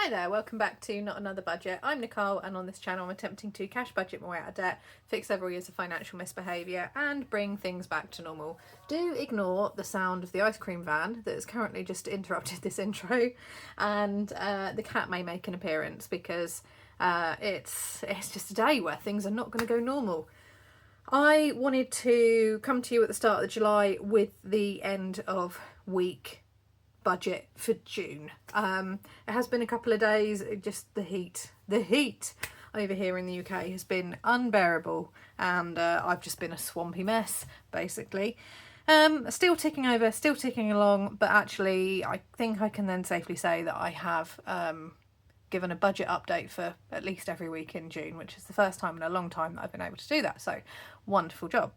Hi there, welcome back to Not Another Budget. I'm Nicole, and on this channel I'm attempting to cash budget my way out of debt, fix several years of financial misbehaviour and bring things back to normal. Do ignore the sound of the ice cream van that has currently just interrupted this intro, and the cat may make an appearance because it's just a day where things are not going to go normal. I wanted to come to you at the start of July with the end of week budget for June. It has been a couple of days, just the heat over here in the UK has been unbearable, and I've just been a swampy mess basically. Still ticking over, still ticking along, but actually I think I can then safely say that I have given a budget update for at least every week in June, which is the first time in a long time that I've been able to do that, so wonderful job.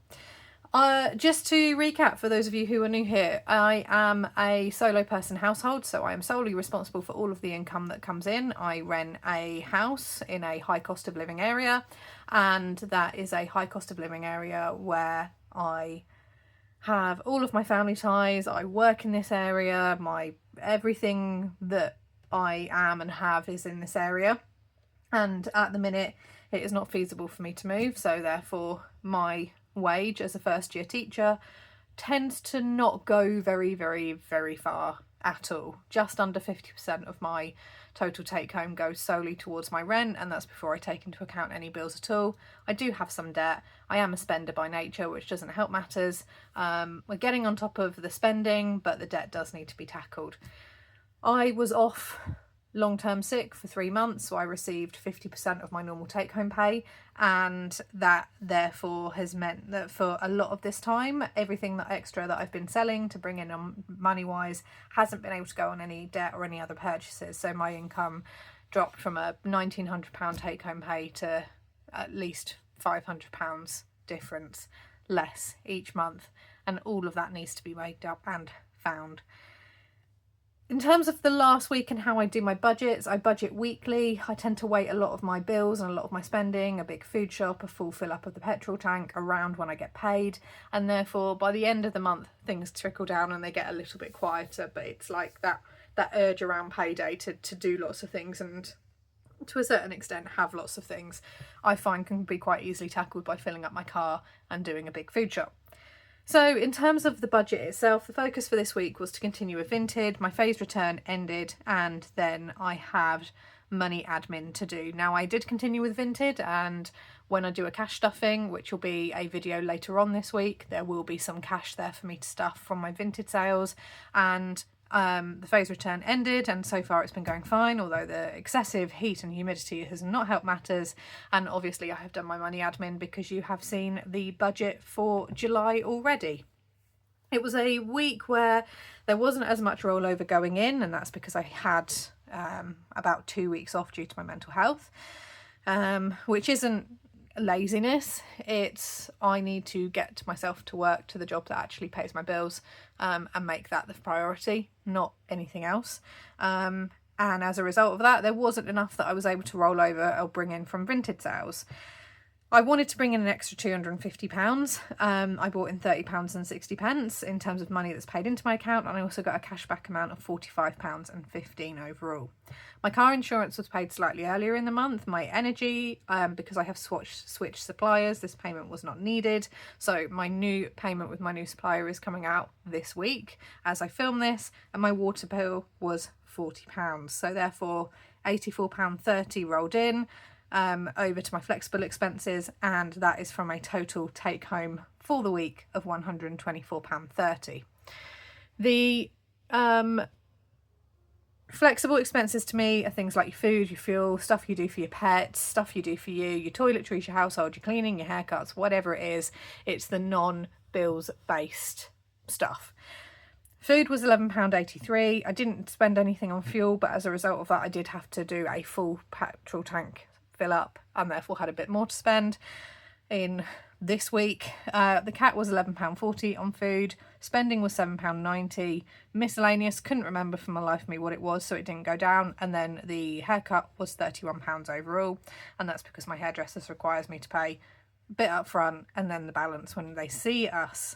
Just to recap, for those of you who are new here, I am a solo person household, so I am solely responsible for all of the income that comes in. I rent a house in a high cost of living area, and that is a high cost of living area where I have all of my family ties. I work in this area, everything that I am and have is in this area, and at the minute it is not feasible for me to move, so therefore my wage as a first year teacher tends to not go very far at all. Just under 50% of my total take home goes solely towards my rent, and that's before I take into account any bills at all. I do have some debt. I am a spender by nature, which doesn't help matters. We're getting on top of the spending, but the debt does need to be tackled. I was off long-term sick for 3 months, so I received 50% of my normal take-home pay, and that therefore has meant that for a lot of this time, everything that extra that I've been selling to bring in money-wise hasn't been able to go on any debt or any other purchases. So my income dropped from a £1,900 take-home pay to at least £500 difference less each month, and all of that needs to be made up and found. In terms of the last week and how I do my budgets, I budget weekly. I tend to weight a lot of my bills and a lot of my spending, a big food shop, a full fill up of the petrol tank around when I get paid, and therefore by the end of the month things trickle down and they get a little bit quieter, but it's like that urge around payday to do lots of things, and to a certain extent have lots of things, I find can be quite easily tackled by filling up my car and doing a big food shop. So in terms of the budget itself, the focus for this week was to continue with Vinted. My phased return ended, and then I had money admin to do. Now I did continue with Vinted, and when I do a cash stuffing, which will be a video later on this week, there will be some cash there for me to stuff from my Vinted sales, and the phase return ended, and so far it's been going fine, although the excessive heat and humidity has not helped matters. And obviously I have done my money admin because you have seen the budget for July already. It was a week where there wasn't as much rollover going in, and that's because I had about 2 weeks off due to my mental health, which isn't laziness, it's I need to get myself to work, to the job that actually pays my bills, and make that the priority, not anything else. And as a result of that, there wasn't enough that I was able to roll over or bring in from Vinted sales. I wanted to bring in an extra £250. I brought in £30.60 in terms of money that's paid into my account, and I also got a cashback amount of £45.15 overall. My car insurance was paid slightly earlier in the month. My energy, because I have switched suppliers, this payment was not needed. So my new payment with my new supplier is coming out this week as I film this, and my water bill was £40. So therefore £84.30 rolled in over to my flexible expenses, and that is from a total take home for the week of £124.30. The flexible expenses to me are things like your food, your fuel, stuff you do for your pets, stuff you do for you, your toiletries, your household, your cleaning, your haircuts, whatever it is. It's the non-bills based stuff. Food was £11.83. I didn't spend anything on fuel, but as a result of that I did have to do a full petrol tank fill up, and therefore had a bit more to spend in this week. The cat was £11.40 on food. Spending was £7.90. Miscellaneous, couldn't remember for my life of me what it was, so it didn't go down. And then the haircut was £31 overall, and that's because my hairdresser requires me to pay a bit up front and then the balance when they see us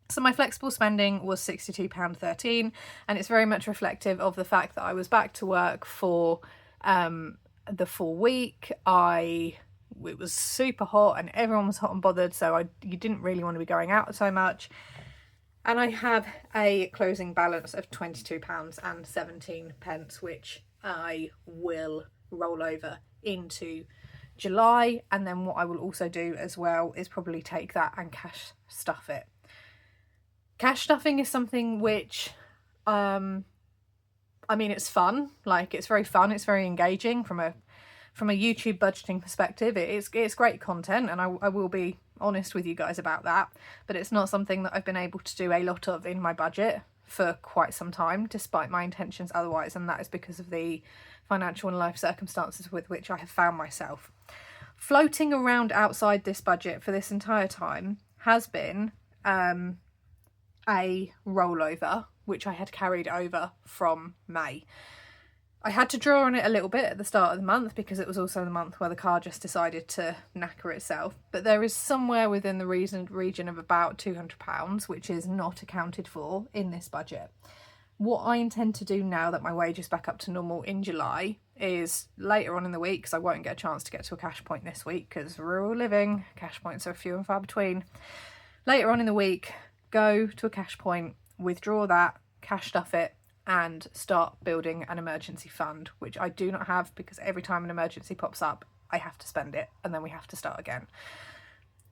So my flexible spending was £62.13, and it's very much reflective of the fact that I was back to work for the full week. It was super hot and everyone was hot and bothered, so you didn't really want to be going out so much. And I have a closing balance of £22.17, which I will roll over into July. And then what I will also do as well is probably take that and cash stuff it. Cash stuffing is something which, I mean, it's fun. Like, it's very fun. It's very engaging from a YouTube budgeting perspective. It's great content, and I will be honest with you guys about that. But it's not something that I've been able to do a lot of in my budget for quite some time, despite my intentions otherwise. And that is because of the financial and life circumstances with which I have found myself. Floating around outside this budget for this entire time has been a rollover, which I had carried over from May. I had to draw on it a little bit at the start of the month because it was also the month where the car just decided to knacker itself. But there is somewhere within the region of about £200, which is not accounted for in this budget. What I intend to do now that my wage is back up to normal in July is later on in the week, because I won't get a chance to get to a cash point this week because rural living, cash points are few and far between. Later on in the week, go to a cash point, withdraw that, cash stuff it, and start building an emergency fund, which I do not have because every time an emergency pops up, I have to spend it and then we have to start again.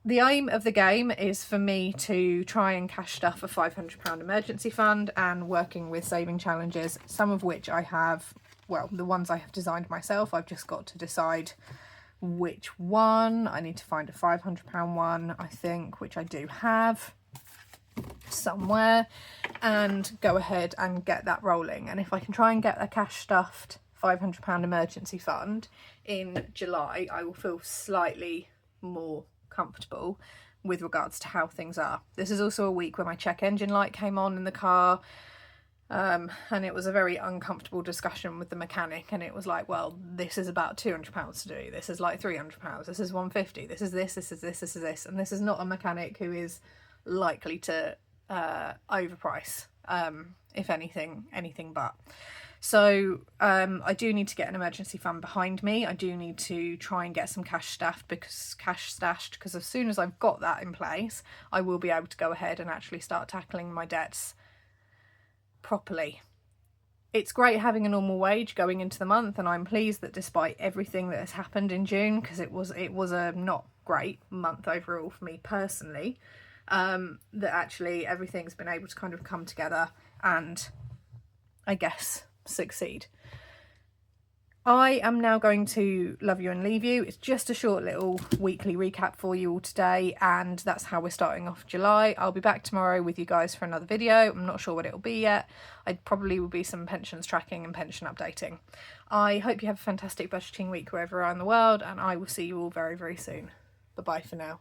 The aim of the game is for me to try and cash stuff a £500 emergency fund, and working with saving challenges, some of which I have, well, the ones I have designed myself. I've just got to decide which one. I need to find a £500 one, I think, which I do have somewhere, and go ahead and get that rolling. And if I can try and get a cash stuffed £500 emergency fund in July, I will feel slightly more comfortable with regards to how things are. This is also a week where my check engine light came on in the car, and it was a very uncomfortable discussion with the mechanic, and it was like, well, this is about £200 to do, this is like £300, this is £150, this is this, this is this, this is this, and this is not a mechanic who is likely to overprice, if anything but. So I do need to get an emergency fund behind me. I do need to try and get some cash stashed because as soon as I've got that in place, I will be able to go ahead and actually start tackling my debts properly. It's great having a normal wage going into the month, and I'm pleased that despite everything that has happened in June, because it was a not great month overall for me personally, that actually everything's been able to kind of come together and, I guess, succeed. I am now going to love you and leave you. It's just a short little weekly recap for you all today, and that's how we're starting off July. I'll be back tomorrow with you guys for another video. I'm not sure what it'll be yet. I probably will be some pensions tracking and pension updating. I hope you have a fantastic budgeting week wherever you are in the world, and I will see you all very, very soon. Bye-bye for now.